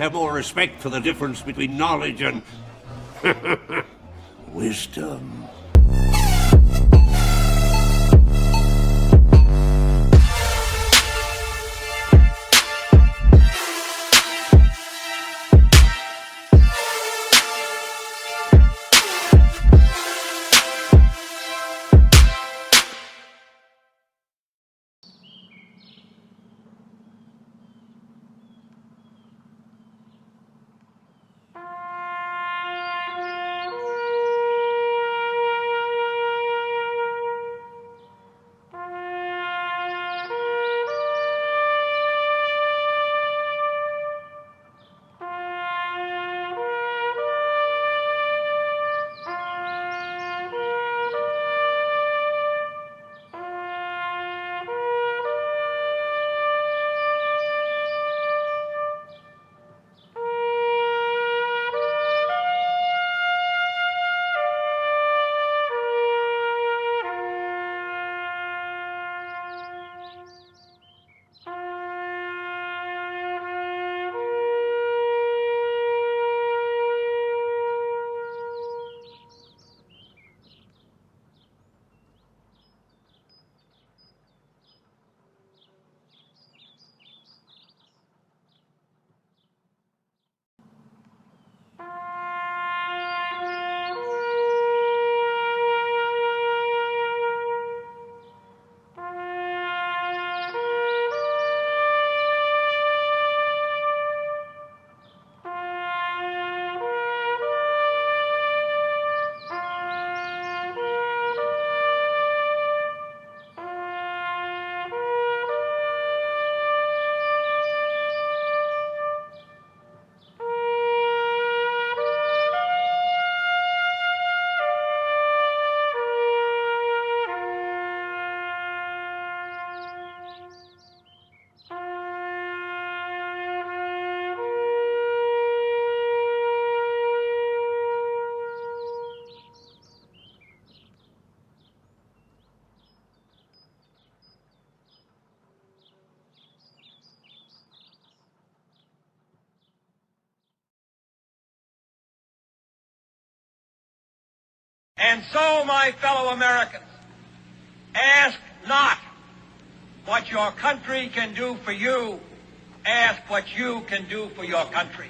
have more respect for the difference between knowledge and wisdom. And so, my fellow Americans, ask not what your country can do for you, ask what you can do for your country.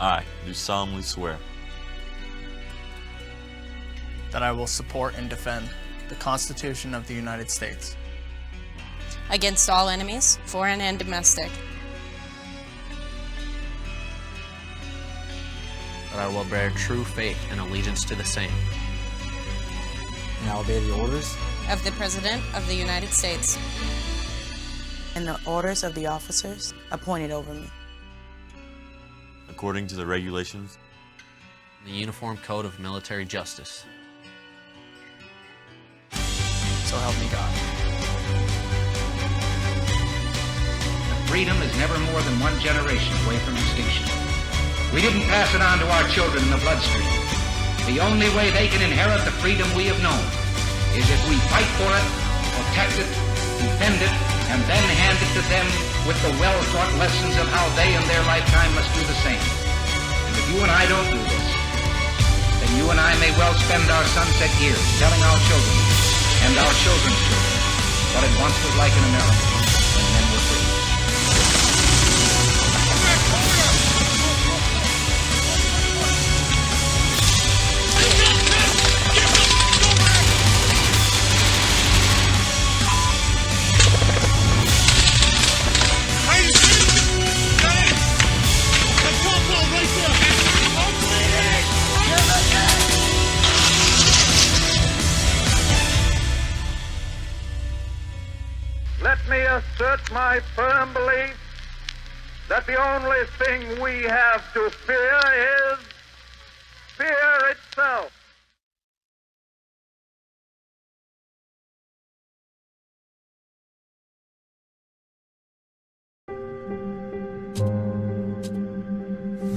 I do solemnly swear that I will support and defend the Constitution of the United States against all enemies, foreign and domestic. That I will bear true faith and allegiance to the same. And I will obey the orders of the President of the United States and the orders of the officers appointed over me, according to the regulations, the Uniform Code of Military Justice. So help me God. Freedom is never more than one generation away from extinction. We didn't pass it on to our children in the bloodstream. The only way they can inherit the freedom we have known is if we fight for it, protect it, defend it, and then hand it to them with the well-taught lessons of how they in their lifetime must do the same. And if you and I don't do this, then you and I may well spend our sunset years telling our children and our children's children what it once was like in America when men were free. Let me assert my firm belief that the only thing we have to fear is fear itself.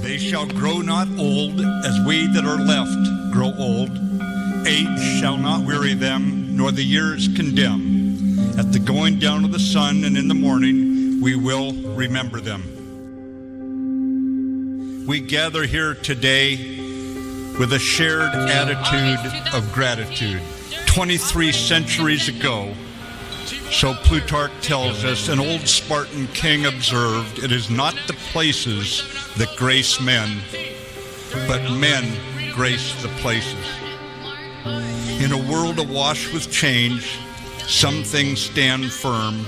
They shall grow not old as we that are left grow old. Age shall not weary them, nor the years condemn. At the going down of the sun and in the morning, we will remember them. We gather here today with a shared attitude of gratitude. 23 centuries ago, so Plutarch tells us, an old Spartan king observed, it is not the places that grace men, but men grace the places. In a world awash with change, some things stand firm.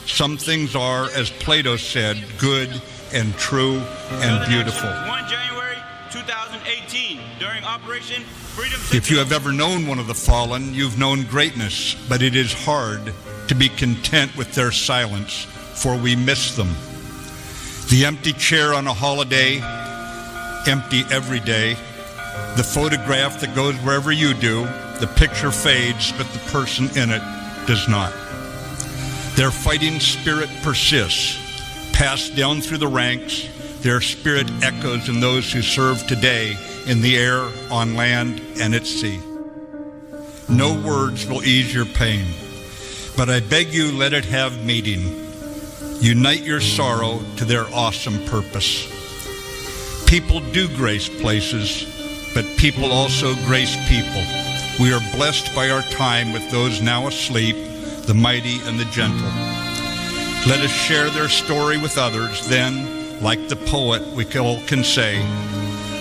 Some things are, as Plato said, good and true and beautiful. 1 January 2018, during Operation Freedom. If you have ever known one of the fallen, you've known greatness, but it is hard to be content with their silence, for we miss them. The empty chair on a holiday, empty every day. The photograph that goes wherever you do, the picture fades, but the person in it does not. Their fighting spirit persists, passed down through the ranks. Their spirit echoes in those who serve today in the air, on land, and at sea. No words will ease your pain, but I beg you, let it have meaning. Unite your sorrow to their awesome purpose. People do grace places, but people also grace people. We are blessed by our time with those now asleep, the mighty and the gentle. Let us share their story with others, then, like the poet, we all can say,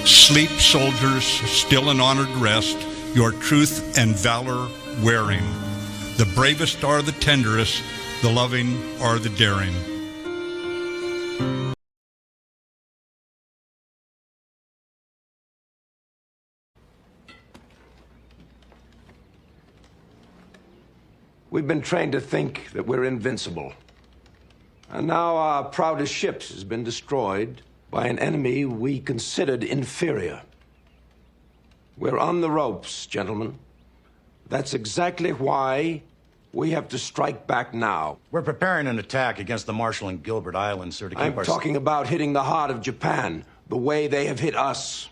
sleep, soldiers, still in honored rest, your truth and valor wearing. The bravest are the tenderest, the loving are the daring. We've been trained to think that we're invincible. And now our proudest ships has been destroyed by an enemy we considered inferior. We're on the ropes, gentlemen. That's exactly why we have to strike back now. We're preparing an attack against the Marshall and Gilbert Islands, sir, to keep I'm talking about hitting the heart of Japan, the way they have hit us.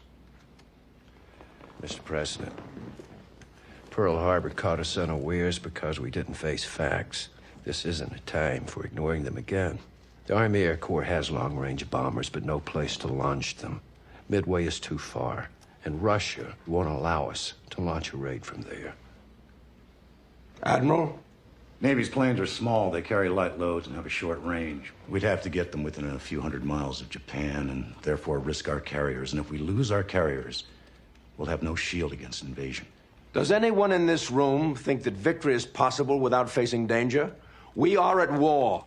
Mr. President, Pearl Harbor caught us unawares because we didn't face facts. This isn't a time for ignoring them again. The Army Air Corps has long-range bombers, but no place to launch them. Midway is too far, and Russia won't allow us to launch a raid from there. Admiral? Navy's planes are small. They carry light loads and have a short range. We'd have to get them within a few hundred miles of Japan and therefore risk our carriers. And if we lose our carriers, we'll have no shield against invasion. Does anyone in this room think that victory is possible without facing danger? We are at war.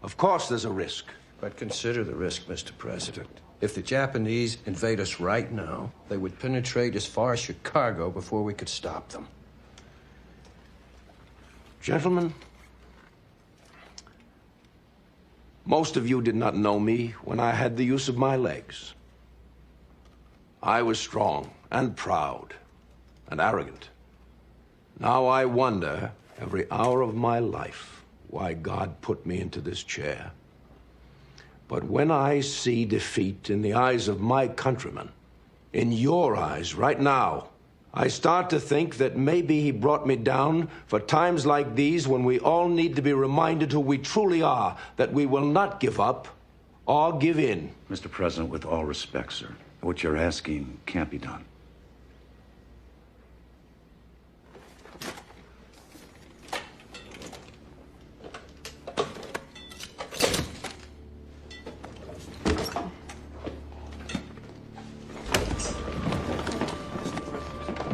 Of course there's a risk. But consider the risk, Mr. President. If the Japanese invade us right now, they would penetrate as far as Chicago before we could stop them. Gentlemen, most of you did not know me when I had the use of my legs. I was strong and proud and arrogant. Now I wonder every hour of my life why God put me into this chair. But when I see defeat in the eyes of my countrymen, in your eyes right now, I start to think that maybe he brought me down for times like these when we all need to be reminded who we truly are, that we will not give up or give in. Mr. President, with all respect, sir, what you're asking can't be done.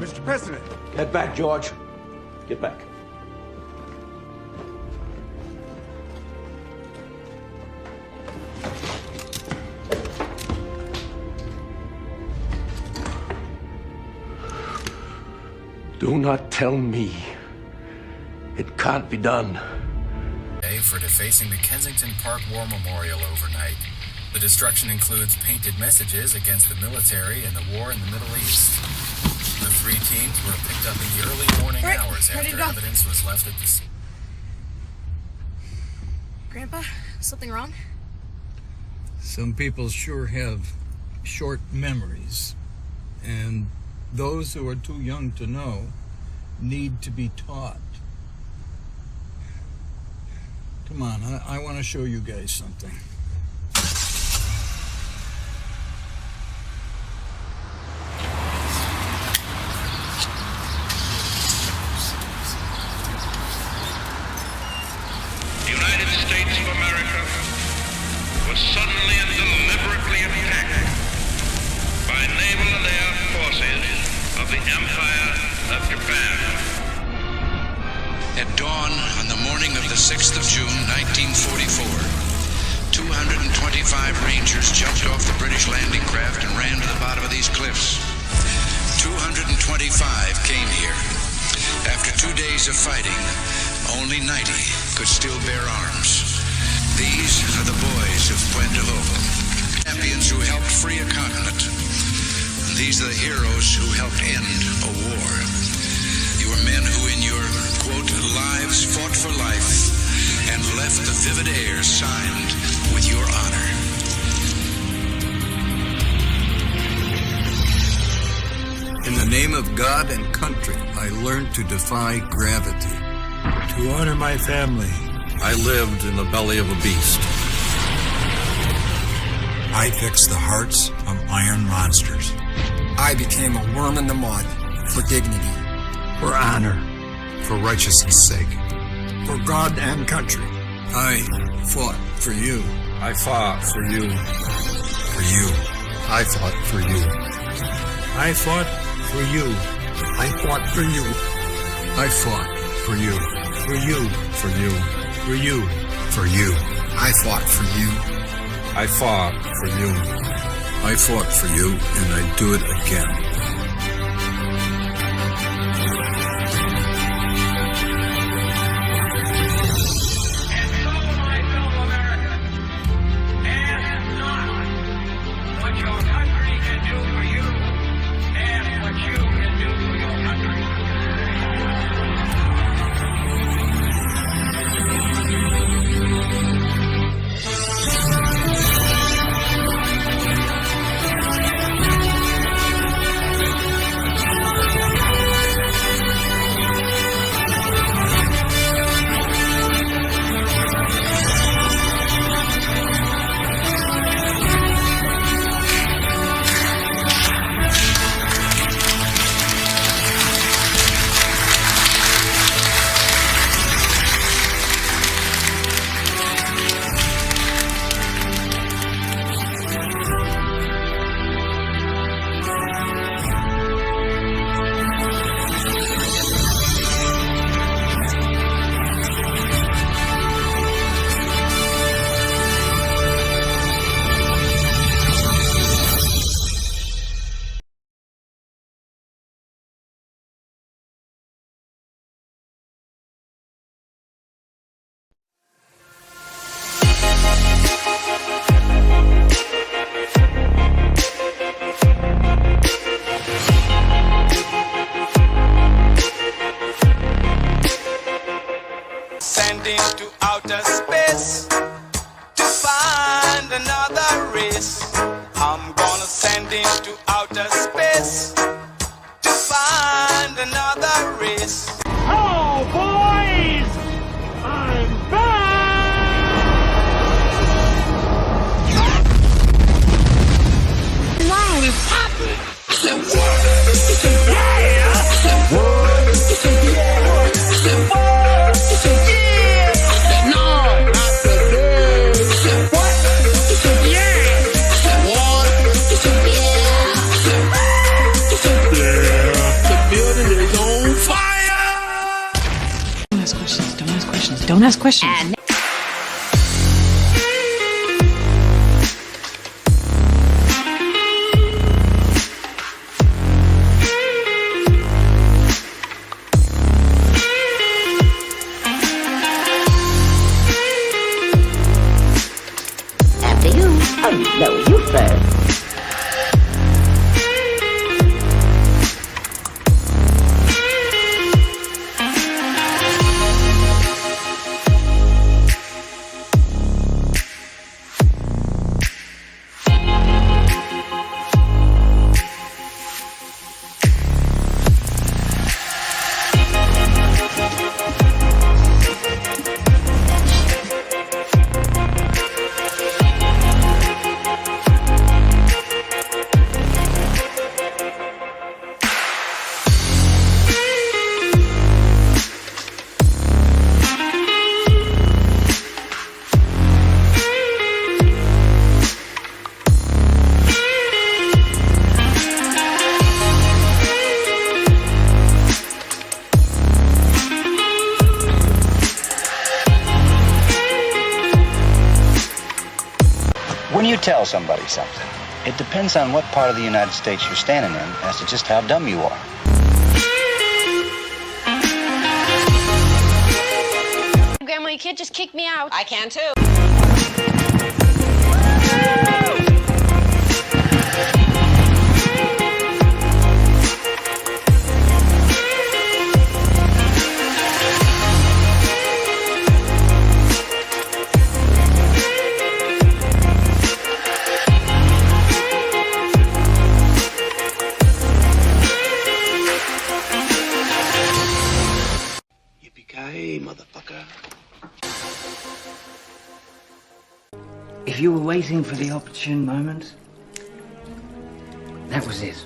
Mr. President! Get back, George. Get back. Do not tell me it can't be done. For defacing the Kensington Park War Memorial overnight. The destruction includes painted messages against the military and the war in the Middle East. The three teams were picked up in the early morning hours after evidence was left at the scene. Grandpa, something wrong? Some people sure have short memories, and those who are too young to know need to be taught. Come on, I want to show you guys something. The United States of America was suddenly and deliberately attacked by naval and air forces of the Empire of Japan. At dawn on the morning of the 6th of June, 1944, 225 Rangers jumped off the British landing craft and ran to the bottom of these cliffs. 225 came here. After 2 days of fighting, only 90 could still bear arms. These are the boys of Puente Hope, champions who helped free a continent. And these are the heroes who helped end a war. You are men who in your, quote, lives fought for life and left the vivid air signed with your honor. In the name of God and country, I learned to defy gravity. To honor my family, I lived in the belly of a beast. I fixed the hearts of iron monsters. I became a worm in the mud for dignity. For honor. For righteousness' sake. For God and country. I fought for you. I fought for you. For you. I fought for you. I fought for you. I fought for you. I fought for you. For you. For you. For you. For you. I fought for you. I fought for you. I fought for you, and I do it again. Sending to outer space to find another race. I'm gonna send into outer space to find another race. Hello, boys! I'm back! Live poppin'! Don't ask questions. After you, oh no, you first. tell somebody something, it depends on what part of the United States you're standing in as to just how dumb you are. Grandma, you can't just kick me out. I can too. Yippee-ki-yay, motherfucker. If you were waiting for the opportune moment, that was it.